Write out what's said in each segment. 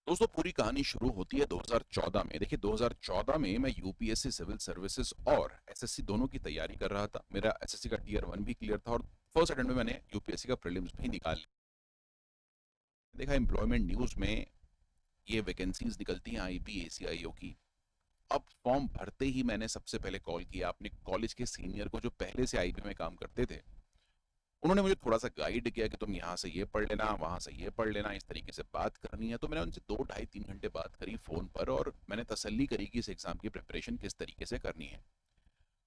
दोस्तों पूरी कहानी शुरू होती है 2014 में। देखिए 2014 में मैं यूपीएससी सिविल सर्विसेज और एसएससी दोनों की तैयारी कर रहा था। मेरा एसएससी का टीयर 1 भी क्लियर था और फर्स्ट अटेम्प्ट में मैंने यूपीएससी का प्रीलिम्स भी निकाल लिया। देखा एम्प्लॉयमेंट न्यूज में ये वैकेंसीज निकलती हैं आईबी एसीआईओ की। अब फॉर्म भरते ही मैंने सबसे पहले कॉल किया अपने कॉलेज के सीनियर को जो पहले से आईबी में काम करते थे। उन्होंने मुझे थोड़ा सा गाइड किया कि तुम यहाँ से ये पढ़ लेना, वहाँ से ये पढ़ लेना, इस तरीके से बात करनी है। तो मैंने उनसे 2 ढाई 3 घंटे बात करी फ़ोन पर और मैंने तसल्ली करी कि इस एग्ज़ाम की प्रिपरेशन किस तरीके से करनी है।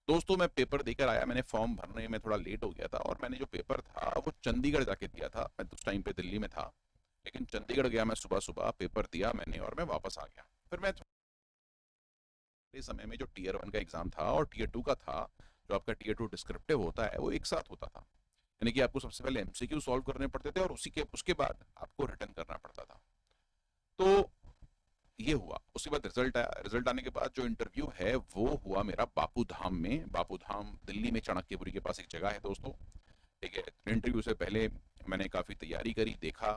दोस्तों मैं पेपर देकर आया, मैंने फॉर्म भरने में थोड़ा लेट हो गया था और मैंने जो पेपर था वो चंडीगढ़ जाके दिया था। मैं उस टाइम पे दिल्ली में था, लेकिन चंडीगढ़ गया मैं सुबह-सुबह, पेपर दिया मैंने और मैं वापस आ गया। फिर मैं थोड़े समय में जो टियर 1 का एग्ज़ाम था और टियर 2 का था, जो आपका टियर 2 डिस्क्रिप्टिव होता है, वो एक साथ होता था। यानी कि आपको सबसे पहले एमसीक्यू सॉल्व करने पड़ते थे और उसी के उसके बाद आपको रिटर्न करना पड़ता था। तो ये हुआ, उसके बाद रिजल्ट आया। रिजल्ट आने के बाद जो इंटरव्यू है वो हुआ मेरा बापू धाम में। बापू धाम दिल्ली में चाणक्यपुरी के पास एक जगह है दोस्तों। ठीक है, इंटरव्यू से पहले मैंने काफ़ी तैयारी करी, देखा,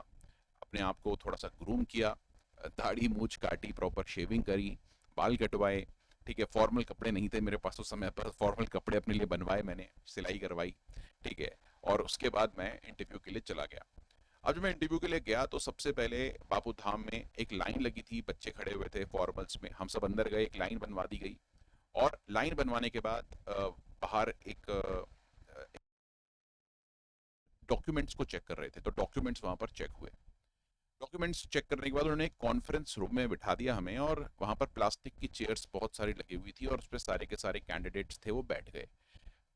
अपने आप को थोड़ा सा ग्रूम किया, दाढ़ी मूछ काटी, प्रॉपर शेविंग करी, बाल कटवाए। ठीक है, फॉर्मल कपड़े नहीं थे मेरे पास उस समय पर, फॉर्मल कपड़े अपने लिए बनवाए मैंने, सिलाई करवाई। ठीक है, और उसके बाद मैं इंटरव्यू के लिए चला गया। अब जब मैं इंटरव्यू के लिए गया तो सबसे पहले बापू धाम में एक लाइन लगी थी, बच्चे खड़े हुए थे फॉर्मल्स में, हम सब अंदर गए, एक लाइन बनवा दी गई। और लाइन बनवाने के बाद बाहर एक डॉक्यूमेंट्स को चेक कर रहे थे, तो डॉक्यूमेंट्स वहां पर चेक हुए। डॉक्यूमेंट्स चेक करने के बाद उन्होंने एक कॉन्फ्रेंस रूम में बिठा दिया हमें और वहां पर प्लास्टिक की चेयर्स बहुत सारी लगी हुई थी और उस पर सारे के सारे कैंडिडेट्स थे वो बैठ गए।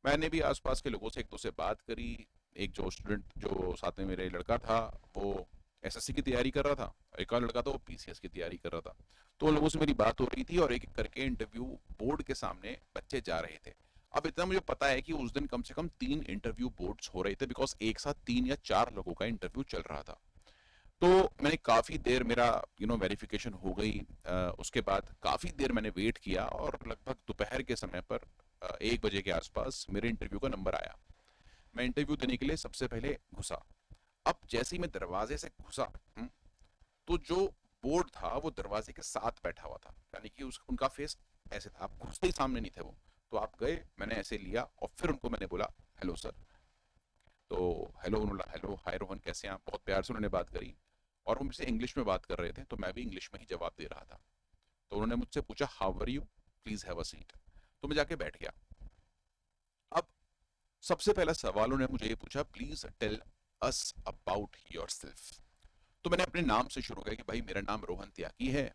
मैंने भी आसपास के लोगों से एक दो से बात करी। एक जो स्टूडेंट जो साथ में मेरे लड़का था वो एसएससी की तैयारी कर रहा था, एक और लड़का था वो पीसीएस की तैयारी कर रहा था। तो उन लोगों से मेरी बात हो रही थी और एक एक करके इंटरव्यू बोर्ड के सामने बच्चे जा रहे थे। अब इतना मुझे पता है कि उस दिन कम से कम 3 इंटरव्यू बोर्ड्स हो रहे थे, बिकॉज एक साथ 3 या 4 लोगों का इंटरव्यू चल रहा था। तो मैंने काफ़ी देर मेरा वेरिफिकेशन हो गई। उसके बाद काफ़ी देर मैंने वेट किया और लगभग दोपहर के समय पर 1 बजे के आसपास मेरे इंटरव्यू का नंबर आया। मैं इंटरव्यू देने के लिए सबसे पहले घुसा। अब जैसे ही मैं दरवाजे से घुसा, तो जो बोर्ड था वो दरवाजे के साथ बैठा हुआ था, यानी कि उनका फेस ऐसे था, आप घुसते ही सामने नहीं थे वो। तो आप गए, मैंने ऐसे लिया और फिर उनको मैंने बोला हेलो सर। तो हेलो, उन्होंने हेलो हाय रोहन कैसे हैं आप, बहुत प्यार से उन्होंने बात करी। और वो मुझसे इंग्लिश में बात कर रहे थे तो मैं भी इंग्लिश में ही जवाब दे रहा था। तो उन्होंने मुझसे पूछा how are you, please have a seat. तो मैं जाके बैठ गया। अब सबसे पहला सवाल उन्होंने मुझे ये पूछा, please tell us about yourself. तो मैंने अपने नाम से शुरू किया कि भाई मेरा नाम रोहन त्यागी है,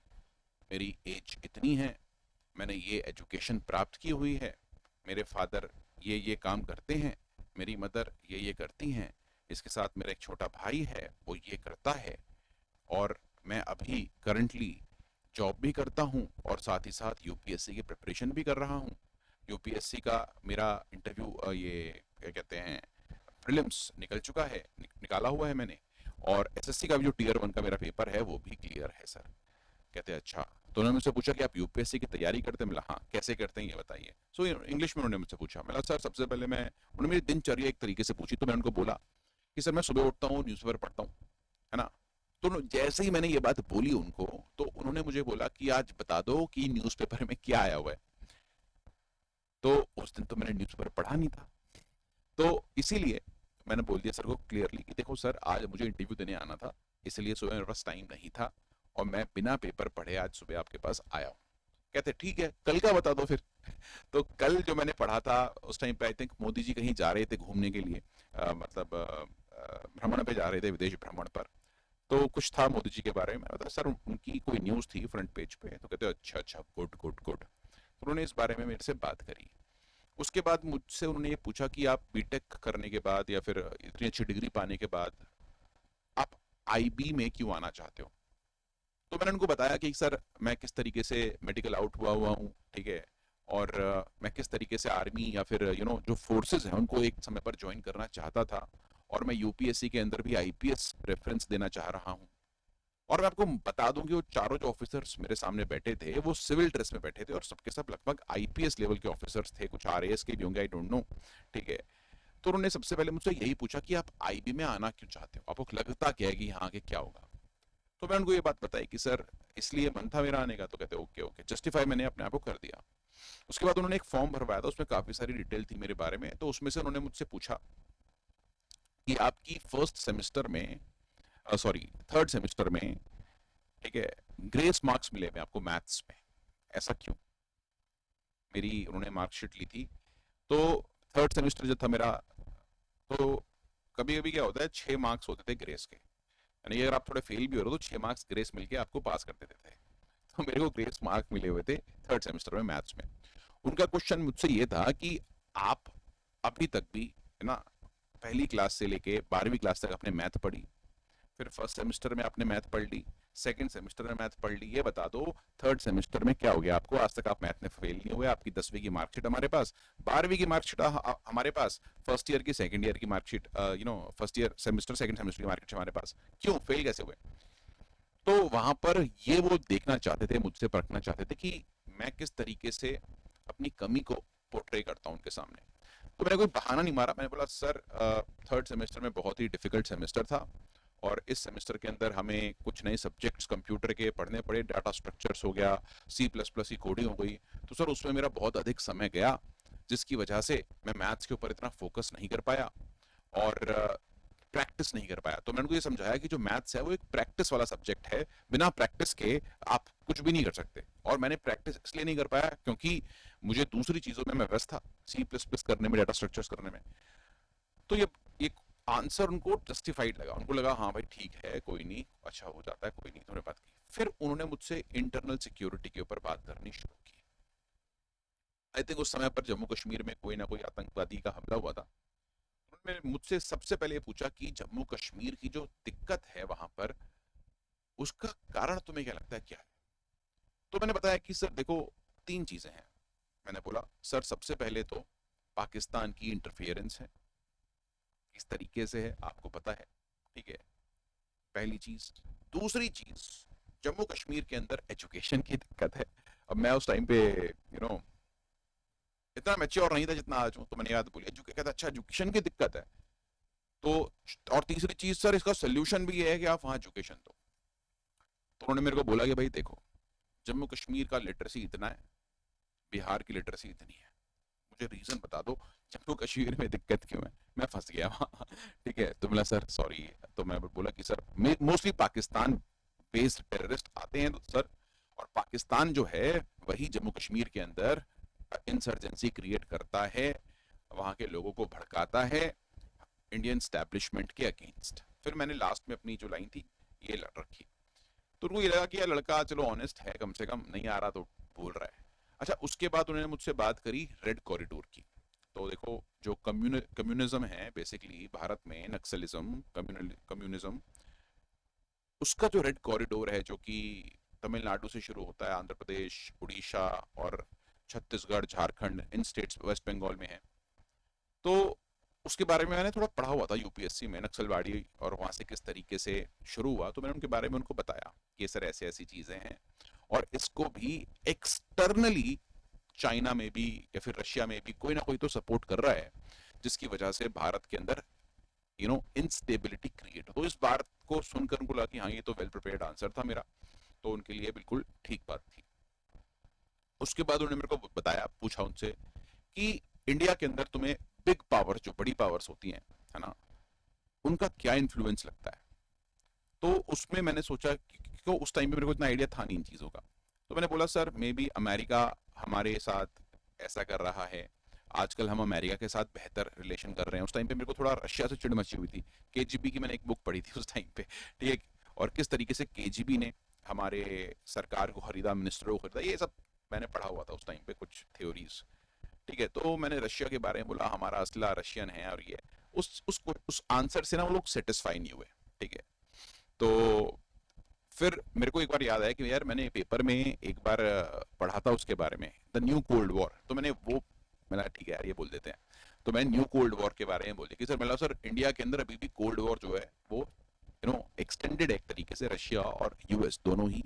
मेरी एज इतनी है, मैंने ये एजुकेशन प्राप्त की हुई है, मेरे फादर ये काम करते हैं, मेरी मदर ये करती हैं, इसके साथ मेरा एक छोटा भाई है वो ये करता है, और मैं अभी करंटली जॉब भी करता हूँ और साथ ही साथ यूपीएससी की प्रिपरेशन भी कर रहा हूँ। यूपीएससी का मेरा इंटरव्यू ये क्या कहते हैं प्रीलिम्स निकल चुका है, निकाला हुआ है मैंने। और एसएससी का भी जो टीयर 1 का मेरा पेपर है वो भी क्लियर है सर। कहते हैं अच्छा। तो उन्होंने मुझसे पूछा कि आप यूपीएससी की तैयारी करते हैं? मिला हाँ, कैसे करते हैं ये बताइए। सो इंग्लिश में उन्होंने मुझसे पूछा। मिला सर सबसे पहले मैं, उन्होंने मेरी दिनचर्या एक तरीके से पूछी तो मैं उनको बोला कि सर मैं सुबह उठता हूँ, न्यूज़पेपर पढ़ता हूँ, है ना। तो जैसे ही मैंने ये बात बोली उनको, तो उन्होंने मुझे बोला कि आज बता दो कि न्यूज़पेपर में क्या आया हुआ है। तो उस दिन तो मैंने न्यूज़पेपर पढ़ा नहीं था, तो इसीलिए मैंने बोल दिया सर को क्लियरली कि देखो सर आज मुझे इंटरव्यू देने आना था, इसलिए सुबह मेरे पास टाइम नहीं था और मैं बिना पेपर पढ़े आज सुबह आपके पास आया हूँ। कहते ठीक है कल का बता दो फिर। तो कल जो मैंने पढ़ा था उस टाइम पे आई थिंक मोदी जी कहीं जा रहे थे घूमने के लिए, मतलब भ्रमण पे जा रहे थे, विदेश भ्रमण पर। तो कुछ था मोदी जी के बारे में, मतलब सर उनकी कोई न्यूज़ थी फ्रंट पेज पे, तो कहते अच्छा अच्छा गुड गुड गुड। तो उन्होंने इस बारे में मेरे से बात करी। उसके बाद मुझसे उन्होंने ये पूछा कि आप बीटेक करने के बाद या फिर इतनी अच्छी डिग्री पाने के बाद आप आईबी में क्यों आना चाहते हो। तो मैंने उनको बताया कि सर मैं किस तरीके से मेडिकल आउट हुआ हुआ हूँ, ठीक है, और मैं किस तरीके से आर्मी या फिर जो फोर्सेस हैं उनको एक समय पर ज्वाइन करना चाहता था, और मैं यूपीएससी के अंदर भी आईपीएस रेफरेंस देना चाह रहा हूँ। और मैं आपको बता दूं कि वो चारों जो ऑफिसर्स मेरे सामने बैठे थे वो सिविल ड्रेस में बैठे थे और सबके सब लगभग आईपीएस लेवल के ऑफिसर्स थे, कुछ आरएएस के भी होंगे, आई डोंट नो। ठीक है। तो उन्होंने सबसे पहले मुझसे यही पूछा कि आप आईबी में आना क्यों चाहते हो, आपको लगता क्या है कि यहाँ आके क्या होगा। तो मैं उनको ये बात बताई कि सर इसलिए मन था मेरा आने का। तो कहते ओके ओके, जस्टिफाई मैंने अपने आप को कर दिया। उसके बाद उन्होंने एक फॉर्म भरवाया था, उसमें काफी सारी डिटेल थी मेरे बारे में। तो उसमें से उन्होंने मुझसे पूछा कि आपकी फर्स्ट सेमेस्टर में, सॉरी थर्ड सेमेस्टर में, ठीक है, ग्रेस मार्क्स मिले हुए आपको मैथ्स में, ऐसा क्यों? मेरी उन्होंने मार्कशीट ली थी। तो थर्ड सेमेस्टर जो था मेरा, तो कभी कभी क्या होता है 6 मार्क्स होते थे ग्रेस के, यानी अगर आप थोड़े फेल भी हो रहे हो तो 6 मार्क्स ग्रेस मिलके आपको पास कर देते थे। तो मेरे को ग्रेस मार्क मिले हुए थे थर्ड सेमेस्टर में मैथ्स में। उनका क्वेश्चन मुझसे ये था कि आप अभी तक भी, है ना, पहली क्लास से लेके 12वीं क्लास तक आपने मैथ पढ़ी, फिर फर्स्ट सेमेस्टर में आपने मैथ पढ़ ली, सेकंड सेमेस्टर में मैथ पढ़ ली, ये बता दो थर्ड सेमेस्टर में क्या हो गया आपको? आज तक आप मैथ में फेल नहीं हुए, आपकी 10वीं की मार्कशीट हमारे पास, 12वीं की मार्कशीट हमारे पास, फर्स्ट ईयर की सेकंड ईयर की marksheet, first year semester second semester की मार्कशीट हमारे पास, क्यों फेल कैसे हुए? तो वहां पर ये वो देखना चाहते थे, मुझसे परखना चाहते थे कि मैं किस तरीके से अपनी कमी को पोर्ट्रे करता हूं उनके सामने। तो मैंने कोई बहाना नहीं मारा, मैंने बोला सर थर्ड सेमेस्टर में बहुत ही डिफिकल्ट सेमेस्टर था, और इस सेमेस्टर के अंदर हमें कुछ नए सब्जेक्ट्स कंप्यूटर के पढ़ने पड़े, डाटा स्ट्रक्चर्स हो गया, सी प्लस प्लस की कोडिंग हो गई। तो सर उसमें मेरा बहुत अधिक समय गया, जिसकी वजह से मैं मैथ्स के ऊपर इतना फोकस नहीं कर पाया और प्रैक्टिस नहीं कर पाया। तो मैंने उनको ये समझाया कि जो मैथ्स है वो एक प्रैक्टिस वाला सब्जेक्ट है, बिना प्रैक्टिस के आप कुछ भी नहीं कर सकते। और मैंने प्रैक्टिस इसलिए नहीं कर पाया क्योंकि मुझे दूसरी चीजों में मैं व्यस्त था, सी प्लस प्लस करने में, डाटा स्ट्रक्चर्स करने में। तो ये एक आंसर उनको जस्टिफाइड लगा, उनको लगा हाँ भाई ठीक है, कोई नहीं, अच्छा हो जाता है, कोई नहीं। उन्होंने बात की, फिर उन्होंने मुझसे इंटरनल सिक्योरिटी के ऊपर बात करनी शुरू की। आई थिंक उस समय पर जम्मू कश्मीर में कोई ना कोई आतंकवादी का हमला हुआ था। उन्होंने मुझसे सबसे पहले पूछा कि जम्मू कश्मीर की जो दिक्कत है वहां पर, उसका कारण तुम्हें क्या लगता है क्या है? तो मैंने बताया कि सर देखो, 3 चीजें हैं। मैंने बोला सर सबसे पहले तो पाकिस्तान की इंटरफियरेंस है, इस तरीके से है आपको पता है, ठीक है, पहली चीज। दूसरी चीज, जम्मू कश्मीर के अंदर एजुकेशन की दिक्कत है। अब मैं उस टाइम पे इतना मैच्योर नहीं था जितना आज हूं, तो मैंने याद बोली एजुकेशन, अच्छा एजुकेशन की दिक्कत है तो, और तीसरी चीज सर इसका सोल्यूशन भी ये है कि आप वहां एजुकेशन दो। तो उन्होंने मेरे को बोला कि भाई देखो, जम्मू कश्मीर का लिटरेसी इतना है, बिहार की लिटरेसी इतनी है, मुझे रीजन बता दो जम्मू कश्मीर में दिक्कत क्यों है, मैं फंस गया वहां। ठीक है, तो बोला सर सॉरी। तो मैं बोला कि sir mostly Pakistan based terrorist आते हैं सर, और पाकिस्तान जो है वही जम्मू कश्मीर के अंदर इंसर्जेंसी क्रिएट करता है, वहां के लोगों को भड़काता है इंडियन स्टैब्लिशमेंट के अगेंस्ट। फिर मैंने लास्ट में अपनी जो लाइन थी ये रखी। तो उनको ये लगा कि यार लड़का चलो ऑनेस्ट है, कम से कम नहीं आ रहा तो बोल रहा है। अच्छा, उसके बाद उन्होंने मुझसे बात करी रेड कॉरिडोर की। तो देखो, जो कम्युनिज्म है बेसिकली भारत में, नक्सलिज्म, कम्युनिज्म, उसका जो रेड कॉरिडोर है जो कि तमिलनाडु से शुरू होता है, आंध्र प्रदेश, उड़ीसा और छत्तीसगढ़, झारखंड, इन स्टेट्स, वेस्ट बंगाल में है। तो उसके बारे में मैंने थोड़ा पढ़ा हुआ था यूपीएससी में, नक्सलवाड़ी और वहां से किस तरीके से शुरू हुआ। तो मैंने उनके बारे में उनको बताया कि सर ऐसे ऐसी चीजें हैं, और इसको भी एक्सटर्नली चाइना में भी या फिर रशिया में भी कोई ना कोई तो सपोर्ट कर रहा है, जिसकी वजह से भारत के अंदर इंस्टेबिलिटी क्रिएट हो। तो इस बात को सुनकर उनको लगा कि हाँ ये तो वेल प्रिपेयर्ड आंसर था मेरा, तो उनके लिए बिल्कुल ठीक बात थी। उसके बाद उन्होंने मेरे को बताया, पूछा उनसे कि इंडिया के अंदर तुम्हें बिग पावर, जो बड़ी पावर्स होती हैं, है ना, उनका क्या इन्फ्लुएंस लगता है? तो उसमें मैंने सोचा क्यों, उस टाइम पे मेरे को इतना आइडिया था नहीं इन चीज़ों का। तो मैंने बोला सर मे बी अमेरिका हमारे साथ ऐसा कर रहा है, आजकल हम अमेरिका के साथ बेहतर रिलेशन कर रहे हैं। उस टाइम पे मेरे को थोड़ा रशिया से चिड़ मची हुई थी, केजीबी की मैंने एक बुक पढ़ी थी उस टाइम पे, ठीक है, और किस तरीके से केजीबी ने हमारे सरकार को खरीदा, मिनिस्टरों को खरीदा, ये सब मैंने पढ़ा हुआ था उस टाइम पे, कुछ थ्योरीज। ठीक है, तो मैंने रशिया के बारे में बोला, हमारा असला रशियन है, और ये उस आंसर से ना वो लोग सेटिस्फाई नहीं हुए। ठीक है, तो फिर मेरे को एक बार याद आया कि यार मैंने पेपर में एक बार पढ़ा था उसके बारे में, द न्यू कोल्ड वॉर। तो मैंने ठीक है यार ये बोल देते हैं। तो मैं न्यू कोल्ड वॉर के बारे में बोले कि सर मतलब सर इंडिया के अंदर अभी भी कोल्ड वॉर जो है वो एक्सटेंडेड है एक तरीके से, रशिया और यूएस दोनों ही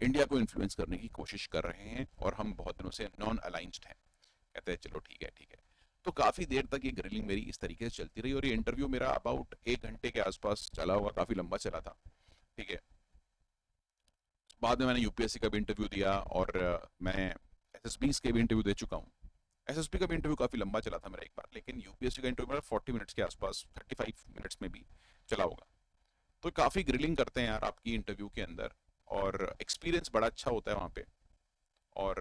इंडिया को इन्फ्लुएंस करने की कोशिश कर रहे हैं, और हम बहुत दिनों से नॉन अलाइंस्ड हैं। कहते हैं चलो ठीक है ठीक है। तो काफी देर तक ये ग्रिलिंग मेरी इस तरीके से चलती रही, और ये इंटरव्यू मेरा अबाउट 1 घंटे के आसपास चला हुआ, काफी लंबा चला था। ठीक है, बाद में मैंने यूपीएससी का भी इंटरव्यू दिया और मैं एसएसबी के भी इंटरव्यू दे चुका हूँ। एसएसबी का भी इंटरव्यू काफ़ी लंबा चला था मेरा एक बार, लेकिन यूपीएससी का इंटरव्यू मेरा 40 मिनट्स के आसपास, 35 मिनट्स में भी चला होगा। तो काफ़ी ग्रिलिंग करते हैं यार आपकी इंटरव्यू के अंदर, और एक्सपीरियंस बड़ा अच्छा होता है वहाँ पे। और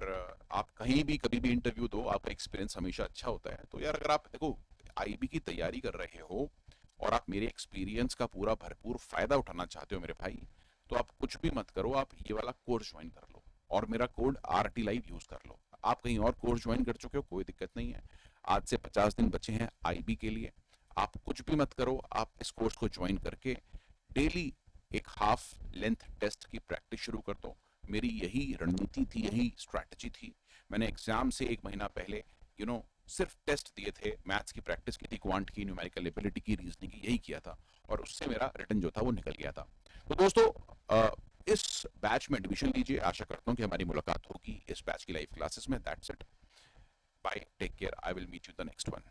आप कहीं भी कभी भी इंटरव्यू दो, आपका एक्सपीरियंस हमेशा अच्छा होता है। तो यार अगर आप देखो आईबी की तैयारी कर रहे हो और आप मेरे एक्सपीरियंस का पूरा भरपूर फायदा उठाना चाहते हो मेरे भाई, तो आप कुछ भी मत करो, आप ये वाला कोर्स ज्वाइन कर लो और मेरा कोड RT लाइव यूज कर लो। आप कहीं और कोर्स ज्वाइन कर चुके हो, कोई दिक्कत नहीं है। आज से 50 दिन बचे हैं आईबी के लिए। आप कुछ भी मत करो, आप इस कोर्स को ज्वाइन करके डेली एक हाफ लेंथ टेस्ट की प्रैक्टिस शुरू कर दो। मेरी यही रणनीति थी, यही स्ट्रैटेजी थी। मैंने एग्जाम से एक महीना पहले सिर्फ टेस्ट दिए थे, मैथ्स की प्रैक्टिस की थी, क्वांट की, न्यूमेरिकल एबिलिटी की, रीजनिंग की, यही किया था और उससे मेरा रिटर्न जो था वो निकल गया था। तो दोस्तों इस बैच में एडमिशन लीजिए। आशा करता हूँ कि हमारी मुलाकात होगी इस बैच की लाइव क्लासेस में। That's it, bye, take care, I will meet you the next one.